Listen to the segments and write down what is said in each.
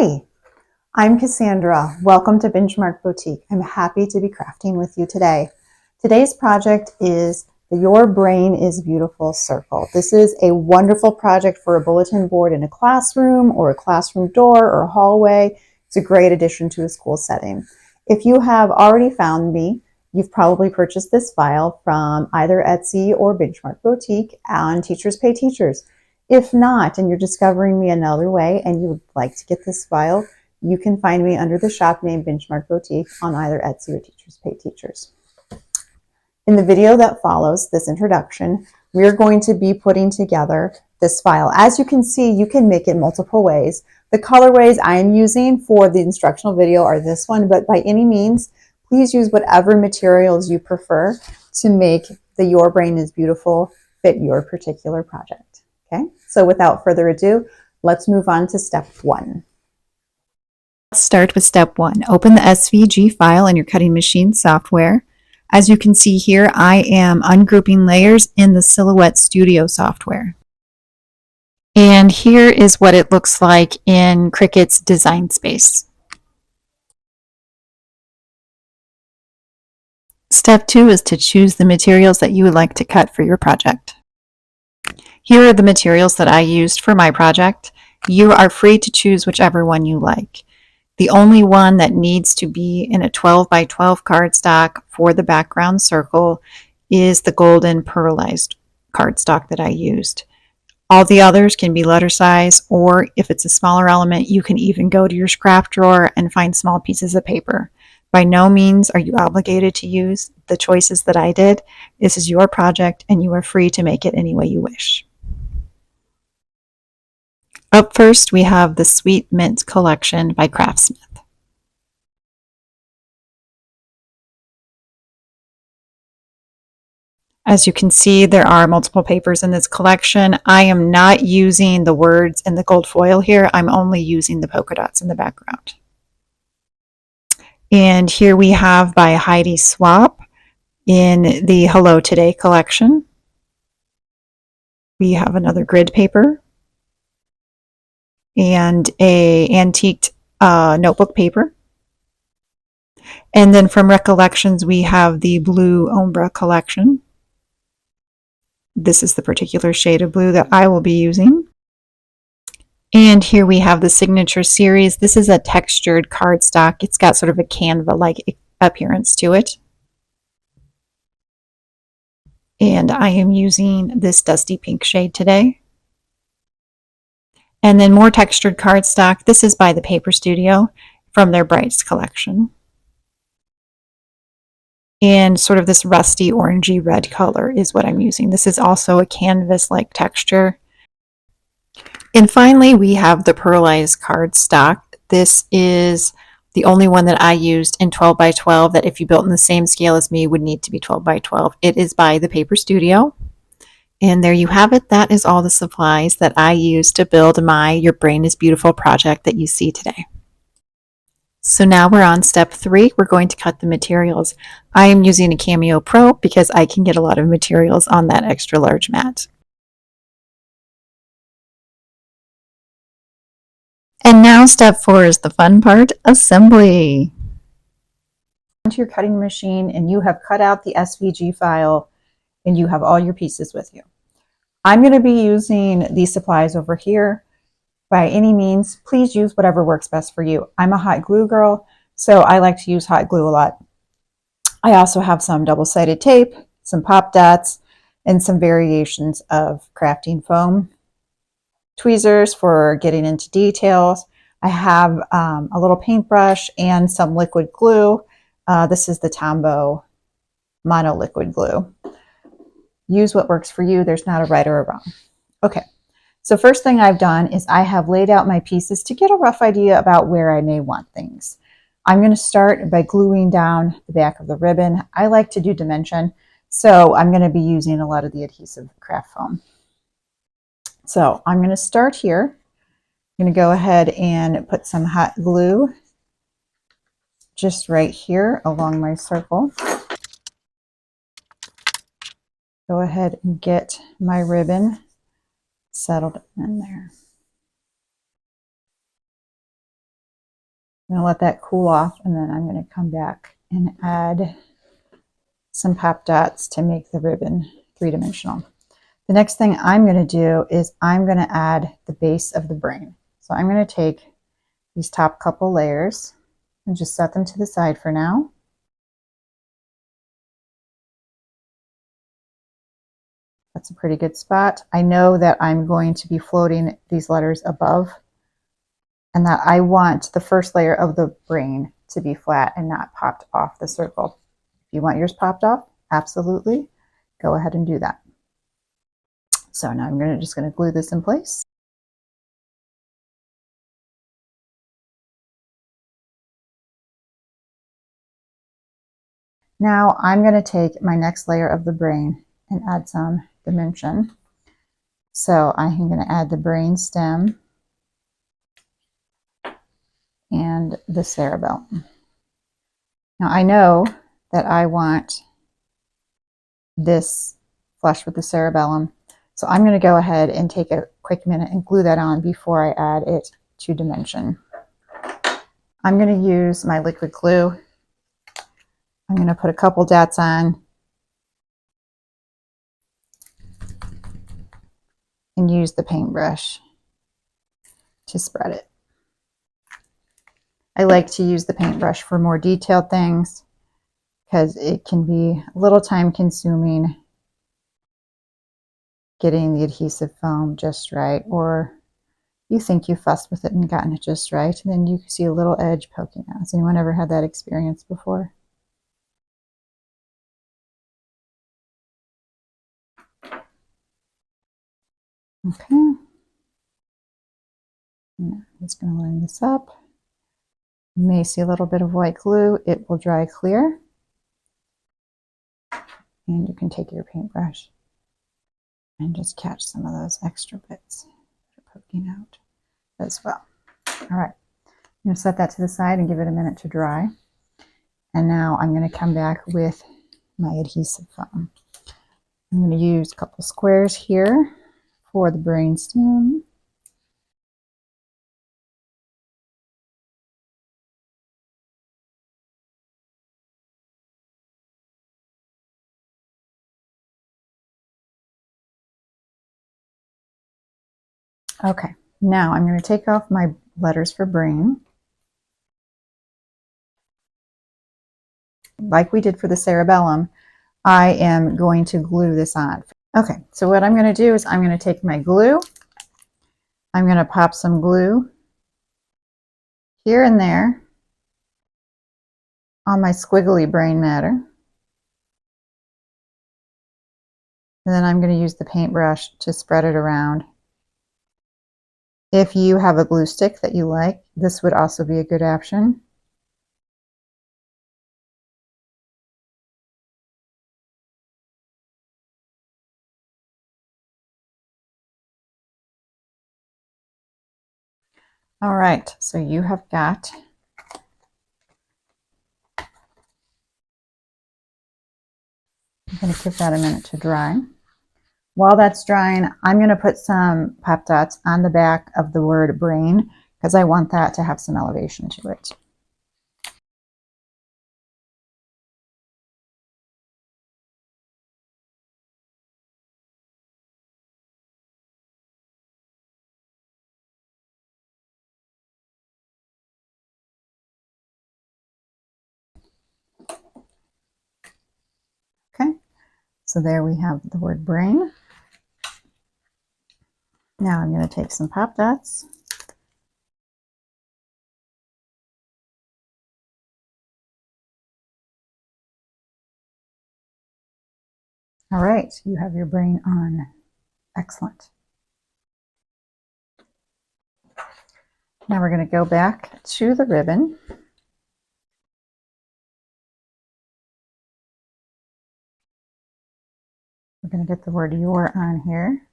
Hi, I'm Cassandra. Welcome to Benchmark Boutique. I'm happy to be crafting with you today. Today's project is the Your Brain is Beautiful Circle. This is a wonderful project for a bulletin board in a classroom or a classroom door or a hallway. It's a great addition to a school setting. If you have already found me, you've probably purchased this file from either Etsy or Benchmark Boutique on Teachers Pay Teachers. If not, and you're discovering me another way and you would like to get this file, you can find me under the shop name Benchmark Boutique on either Etsy or Teachers Pay Teachers. In the video that follows this introduction, we're going to be putting together this file. As you can see, you can make it multiple ways. The colorways I'm using for the instructional video are this one, but by any means, please use whatever materials you prefer to make the Your Brain is Beautiful fit your particular project. Okay, so without further ado, let's move on to step one. Let's start with step one. Open the SVG file in your cutting machine software. As you can see here, I am ungrouping layers in the Silhouette Studio software. And here is what it looks like in Cricut's Design Space. Step two is to choose the materials that you would like to cut for your project. Here are the materials that I used for my project. You are free to choose whichever one you like. The only one that needs to be in a 12 by 12 cardstock for the background circle is the golden pearlized cardstock that I used. All the others can be letter size, or if it's a smaller element, you can even go to your scrap drawer and find small pieces of paper. By no means are you obligated to use the choices that I did. This is your project and you are free to make it any way you wish. Up first, we have the Sweet Mint Collection by Craftsmith. As you can see, there are multiple papers in this collection. I am not using the words in the gold foil here. I'm only using the polka dots in the background. And here we have by Heidi Swap in the Hello Today collection. We have another grid paper and a antiqued notebook paper. And then from Recollections, we have the Blue Ombre collection. This is the particular shade of blue that I will be using. And here we have the Signature Series. This is a textured cardstock. It's got sort of a canva-like appearance to it. And I am using this dusty pink shade today. And then more textured cardstock. This is by the Paper Studio from their Brights collection. And sort of this rusty orangey red color is what I'm using. This is also a canvas-like texture. And finally, we have the pearlized cardstock. This is the only one that I used in 12 by 12 that if you built in the same scale as me would need to be 12 by 12. It is by the Paper Studio. And there you have it. That is all the supplies that I used to build my Your Brain is Beautiful project that you see today. So now we're on step three. We're going to cut the materials. I am using a Cameo Pro because I can get a lot of materials on that extra large mat. And now step four is the fun part, assembly. Onto your cutting machine and you have cut out the SVG file and you have all your pieces with you. I'm going to be using these supplies over here. By any means, please use whatever works best for you. I'm a hot glue girl, so I like to use hot glue a lot. I also have some double-sided tape, some pop dots, and some variations of crafting foam. Tweezers for getting into details. I have a little paintbrush and some liquid glue. This is the Tombow Mono Liquid Glue. Use what works for you. There's not a right or a wrong. Okay, so first thing I've done is I have laid out my pieces to get a rough idea about where I may want things. I'm going to start by gluing down the back of the ribbon. I like to do dimension, so I'm going to be using a lot of the adhesive craft foam. So I'm going to start here. I'm going to go ahead and put some hot glue just right here along my circle. Go ahead and get my ribbon settled in there. I'm going to let that cool off, and then I'm going to come back and add some pop dots to make the ribbon three-dimensional. The next thing I'm going to do is I'm going to add the base of the brain. So I'm going to take these top couple layers and just set them to the side for now. That's a pretty good spot. I know that I'm going to be floating these letters above, and that I want the first layer of the brain to be flat and not popped off the circle. If you want yours popped off, absolutely, go ahead and do that. So now I'm just going to glue this in place. Now I'm going to take my next layer of the brain and add some dimension. So I'm going to add the brain stem and the cerebellum. Now I know that I want this flush with the cerebellum, so I'm going to go ahead and take a quick minute and glue that on before I add it to dimension. I'm going to use my liquid glue. I'm going to put a couple dots on and use the paintbrush to spread it. I like to use the paintbrush for more detailed things because it can be a little time consuming getting the adhesive foam just right, or you think you fussed with it and gotten it just right, and then you see a little edge poking out. Has anyone ever had that experience before? Okay. I'm just going to line this up. You may see a little bit of white glue. It will dry clear. And you can take your paintbrush and just catch some of those extra bits that are poking out as well. All right. I'm going to set that to the side and give it a minute to dry. And now I'm going to come back with my adhesive foam. I'm going to use a couple squares here for the brain stem. Okay, now I'm going to take off my letters for brain, like we did for the cerebellum. I am going to glue this on. Okay, so what I'm going to do is I'm going to take my glue. I'm going to pop some glue here and there on my squiggly brain matter. And then I'm going to use the paintbrush to spread it around. If you have a glue stick that you like, this would also be a good option. All right, so you have got I'm going to give that a minute to dry. While that's drying, I'm going to put some pop dots on the back of the word brain because I want that to have some elevation to it. Okay, so there we have the word brain. Now I'm going to take some pop dots. All right, you have your brain on. Excellent. Now we're going to go back to the ribbon. We're going to get the word your on here.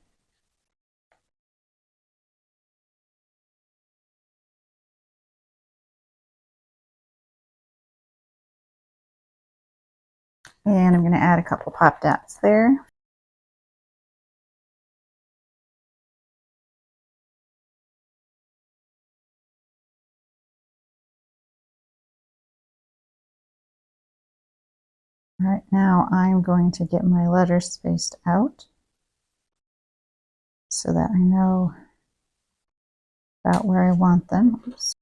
And I'm going to add a couple pop dots there. All right, now I'm going to get my letters spaced out so that I know about where I want them. Oops.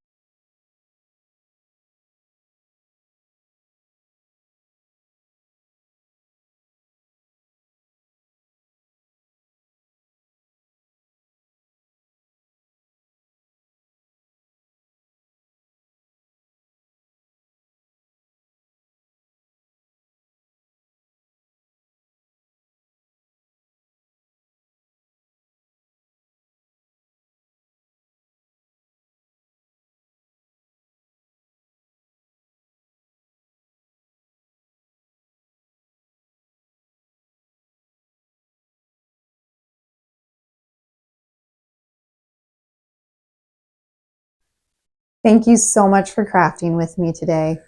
Thank you so much for crafting with me today.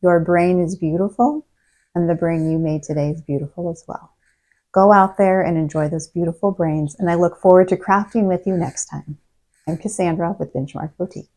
Your brain is beautiful, and the brain you made today is beautiful as well. Go out there and enjoy those beautiful brains, and I look forward to crafting with you next time. I'm Cassandra with Benchmark Boutique.